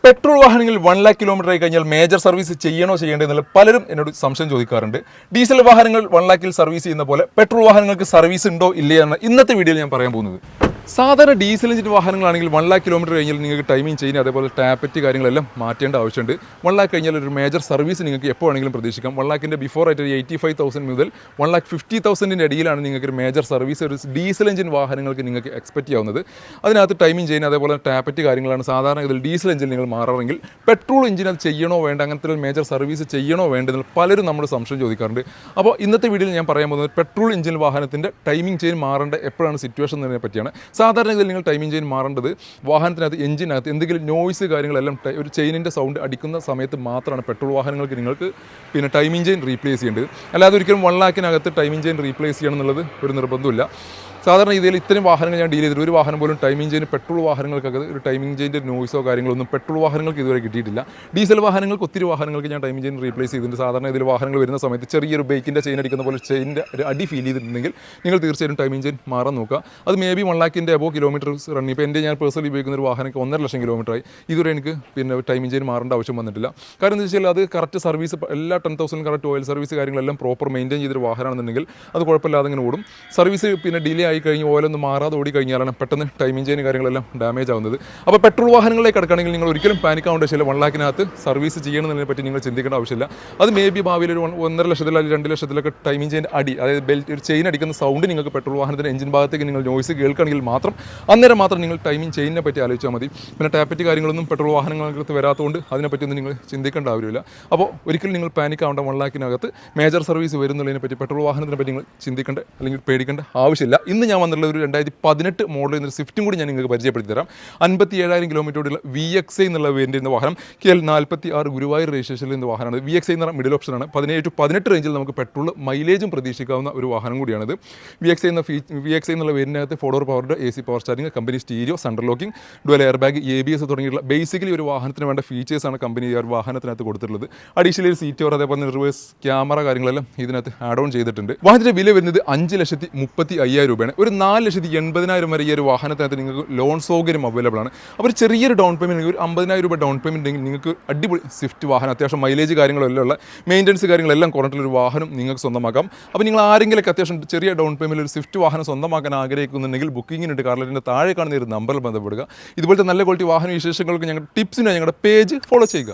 Petrol വാഹനങ്ങളിൽ 1 lakh kilometre ആയി കഴിഞ്ഞാൽ മേജർ സർവീസ് ചെയ്യണോ ചെയ്യേണ്ടതെന്നുള്ള പലരും എന്നോട് സംശയം ചോദിക്കാറുണ്ട്. ഡീസൽ വാഹനങ്ങൾ 1 lakh സർവീസ് ചെയ്യുന്ന പോലെ പെട്രോൾ വാഹനങ്ങൾക്ക് സർവീസ് ഉണ്ടോ ഇല്ലേ എന്ന ഇന്നത്തെ വീഡിയോയിൽ ഞാൻ പറയാൻ പോകുന്നത്. സാധാരണ ഡീസൽ എഞ്ചിൻ വാഹനങ്ങളാണെങ്കിൽ 1 lakh കിലോമീറ്റർ കഴിഞ്ഞാൽ നിങ്ങൾക്ക് ടൈമിംഗ് ചെയിൻ അതേപോലെ ടാപ്പറ്റ് കാര്യങ്ങളെല്ലാം മാറ്റേണ്ട ആവശ്യമുണ്ട്. 1 lakh കഴിഞ്ഞാൽ ഒരു മേജർ സർവീസ് നിങ്ങൾക്ക് എപ്പോൾ വേണമെങ്കിലും പ്രതീക്ഷിക്കാം. 1 lakhന്റെ ബിഫോർ ആയിട്ട് 85,000 മുതൽ 1,50,000 ഇടയിലാണ് നിങ്ങൾക്ക് ഒരു മേജർ സർവീസ് ഒരു ഡീസൽ എഞ്ചിൻ വാഹനങ്ങൾക്ക് നിങ്ങൾക്ക് എക്സ്പെക്ട് ചെയ്യാവുന്നത്. അതിനകത്ത് ടൈമിംഗ് ചെയിൻ അതേപോലെ ടാപ്പറ്റ് കാര്യങ്ങളാണ് സാധാരണ ഇതിൽ ഡീസൽ എഞ്ചിൻ നിങ്ങൾ മാറാമെങ്കിൽ പെട്രോൾ എഞ്ചിൻ അത് ചെയ്യണോ വേണ്ട, അങ്ങനത്തെ ഒരു മേജർ സർവീസ് ചെയ്യണോ വേണ്ടതെന്ന് പലരും നമ്മൾ സംശയം ചോദിക്കാറുണ്ട്. അപ്പോൾ ഇന്നത്തെ വീഡിയോയിൽ ഞാൻ പറയാൻ പോകുന്നത് പെട്രോൾ എഞ്ചിൻ വാഹനത്തിൻ്റെ ടൈമിംഗ് ചെയിൻ മാറേണ്ട എപ്പോഴാണ് സിറ്റുവേഷൻ എന്നതിനെ പറ്റിയാണ്. സാധാരണ ഇതിൽ നിങ്ങൾ ടൈമിംഗ് ചെയിൻ മാറേണ്ടത് വാഹനത്തിനകത്ത് എഞ്ചിനകത്ത് എന്തെങ്കിലും നോയ്സ് കാര്യങ്ങളെല്ലാം ഒരു ചെയിനിൻ്റെ സൗണ്ട് അടിക്കുന്ന സമയത്ത് മാത്രമാണ് പെട്രോൾ വാഹനങ്ങൾക്ക് നിങ്ങൾക്ക് പിന്നെ ടൈമിംഗ് ചെയിൻ റീപ്ലേസ് ചെയ്യേണ്ടത്. അല്ലാതെ ഒരിക്കലും 1 lakhനകത്ത് ടൈമിംഗ് ചെയിൻ റീപ്ലേസ് ചെയ്യണം എന്നുള്ളത് ഒരു നിർബന്ധമില്ല. സാധാരണ ഇതിൽ ഇത്രയും വാഹനങ്ങൾ ഞാൻ ഡീൽ ചെയ്തിട്ട് ഒരു വാഹനം പോലും ടൈമിംഗ് ചെയിൻ പെട്രോൾ വാഹനങ്ങൾക്കൊക്കെ ഒരു ടൈമിംഗ് ചെയിൻ്റെ നോയ്സോ കാര്യങ്ങളൊന്നും പെട്രോൾ വാഹനങ്ങൾക്ക് ഇതുവരെ കിട്ടിയിട്ടില്ല. ഡീസൽ വാഹനങ്ങൾക്ക് ഒത്തിരി വാഹനങ്ങൾക്ക് ഞാൻ ടൈമിംഗ് ചെയിൻ റീപ്ലേസ് ചെയ്തിട്ടുണ്ട്. സാധാരണ ഇതിൽ വാഹനങ്ങൾ വരുന്ന സമയത്ത് ചെറിയൊരു ബൈക്കിൻ്റെ ചെയിൻ അടിക്കുന്ന പോലെ ചെയിൻ്റെ ഒരു അടി ഫീൽ ചെയ്തിട്ടുണ്ടെങ്കിൽ നിങ്ങൾ തീർച്ചയായിട്ടും ടൈമിംഗ് ചെയിൻ മാറാൻ നോക്കുക. അത് മേ ബി 1 lakhൻ്റെ അബോ കിലോമീറ്റർ റൺ. ഇപ്പോൾ എൻ്റെ ഞാൻ പേഴ്സണലി ഉപയോഗിക്കുന്ന ഒരു വാഹനക്ക് 1.5 ലക്ഷം കിലോമീറ്ററായി. ഇതുവരെ എനിക്ക് പിന്നെ ടൈമിംഗ് ചെയിൻ മാറേണ്ട ആവശ്യം വന്നിട്ടില്ല. കാരണം എന്താ വെച്ചാൽ അത് കറക്റ്റ് സർവീസ് എല്ലാ 10,000 കറക്റ്റ് ഓയിൽ സർവീസ് കാര്യങ്ങളെല്ലാം പ്രോപ്പർ മെയിൻറ്റെയിൻ ചെയ്തൊരു വാഹനമാണെന്നുണ്ടെങ്കിൽ അത് കുഴപ്പമില്ലാതെ ഇങ്ങനെ ഓടും. സർവീസ് പിന്നെ ഡിലേ ആയി കഴിഞ്ഞ് ഓയിലൊന്നും മാറാതെ ഓടി കഴിഞ്ഞാലാണ് പെട്ടെന്ന് ടൈമിംഗ് ചെയിൻ കാര്യങ്ങളെല്ലാം ഡാമേജ് ആവുന്നത്. അപ്പോൾ പെട്രോൾ വാഹനങ്ങളിലേക്ക് കിടക്കുകയാണെങ്കിൽ നിങ്ങൾ ഒരിക്കലും പാനിക് ആവേണ്ട ആവശ്യമില്ല. 1 lakhനകത്ത് സർവീസ് ചെയ്യണമെന്നതിനെ പറ്റി നിങ്ങൾ ചിന്തിക്കേണ്ട ആവശ്യമില്ല. അത് മേ ബി ഭാവിയിൽ ഒരു 1.5 ലക്ഷത്തിൽ അല്ലെങ്കിൽ 2 ലക്ഷത്തിലൊക്കെ ടൈമിംഗ് ചെയിൻ അടി, അതായത് ബെൽറ്റ് ഒരു ചെയിൻ അടിക്കുന്ന സൗണ്ട് നിങ്ങൾക്ക് പെട്രോൾ വാഹനത്തിൻ്റെ എഞ്ചിൻ ഭാഗത്തേക്ക് നിങ്ങൾ നോയ്സ് കേൾക്കുകയാണെങ്കിൽ മാത്രം അന്നേരം മാത്രം നിങ്ങൾ ടൈമിംഗ് ചെയിനിനെ പറ്റി ആലോചിച്ചാൽ മതി. പിന്നെ ടാപ്പറ്റ് കാര്യങ്ങളൊന്നും പെട്രോൾ വാഹനങ്ങൾക്ക് വരാത്തതുകൊണ്ട് അതിനെപ്പറ്റിയൊന്നും നിങ്ങൾ ചിന്തിക്കേണ്ട ആവശ്യമില്ല. അപ്പോൾ ഒരിക്കലും നിങ്ങൾ പാനിക് ആവേണ്ട. 1 lakhനകത്ത് മേജർ സർവീസ് വരുന്നുള്ളതിനെ പറ്റി പെട്രോൾ വാഹനത്തിനെ പറ്റി നിങ്ങൾ ചിന്തിക്കേണ്ട അല്ലെങ്കിൽ പേടിക്കേണ്ട ആവശ്യമില്ല. ഇന്ന് ഞാൻ വന്നിട്ടുള്ള ഒരു 2018 മോഡൽ എന്നൊരു സ്വിഫ്റ്റും കൂടി ഞാൻ നിങ്ങൾക്ക് പരിചയപ്പെടുത്തി തരാം. 57,000 കിലോമീറ്ററോടുള്ള VXI എന്നുള്ള വേരിയൻ്റ് വാഹനം KL 46 ഗുരുവായൂർ രജിസ്ട്രേഷനിൽ എന്ന വാഹനമാണ്. VXI എന്ന് പറഞ്ഞാൽ മിഡിൽ ഓപ്ഷനാണ്. 17 to 18 റേഞ്ചിൽ നമുക്ക് പെട്രോൾ മൈലേജും പ്രതീക്ഷിക്കാവുന്ന ഒരു വാഹനം കൂടിയാണിത്. VXI എന്നുള്ള വേരിയൻ്റിനകത്ത് 4 പവറിൻ്റെ AC power steering, company stereo, central locking, dual air bag, ABS തുടങ്ങിയിട്ടുള്ള ബേസിക്കലി ഒരു വാഹനത്തിന് വേണ്ട ഫീച്ചേഴ്സാണ് കമ്പനി ഒരു വാഹനത്തിനകത്ത് കൊടുത്തിട്ടുള്ളത്. അഡീഷണലി ഒരു സീറ്റ് ഓർ അതേപോലെ റിവേഴ്സ് ക്യാമറ കാര്യങ്ങളെല്ലാം ഇതിനകത്ത് ആഡ് ഓൺ ചെയ്തിട്ടുണ്ട്. വാഹനത്തിൻ്റെ വില വരുന്നത് 5,35,000 രൂപയാണ്. ഒരു 4,80,000 വരെ ഈ ഒരു വാഹനത്തിനകത്ത് നിങ്ങൾക്ക് ലോൺ സൗകര്യം അവൈലബിൾ ആണ്. അപ്പോൾ ഒരു ചെറിയൊരു ഡൗൺ പേയ്മെൻറ്റ്, ഒരു 50,000 രൂപ ഡൗൺ പേയ്മെൻറ്റ് ഉണ്ടെങ്കിൽ നിങ്ങൾക്ക് അടിപൊളി സ്വിഫ്റ്റ് വാഹനം, അത്യാവശ്യം മൈലേജ് കാര്യങ്ങളെല്ലാം ഉള്ള മെയിൻ്റനൻസ് കാര്യങ്ങളെല്ലാം കുറഞ്ഞിട്ടുള്ളൊരു വാഹനം നിങ്ങൾക്ക് സ്വന്തമാക്കാം. അപ്പോൾ നിങ്ങൾ ആരെങ്കിലും അത്യാവശ്യം ചെറിയ ഡൗൺ പേയ്മെൻറ്റിൽ ഒരു സ്വിഫ്റ്റ് വാഹനം സ്വന്തമാക്കാൻ ആഗ്രഹിക്കുന്നുണ്ടെങ്കിൽ ബുക്കിങ്ങിനുണ്ട്. കാർലറ്റിൻ്റെ താഴെ കാണുന്ന ഒരു നമ്പറിൽ ബന്ധപ്പെടുക. ഇതുപോലത്തെ നല്ല ക്വാളിറ്റി വാഹന വിശേഷങ്ങൾക്ക് ഞങ്ങളുടെ ടിപ്സിനായി ഞങ്ങളുടെ പേജ് ഫോളോ ചെയ്യുക.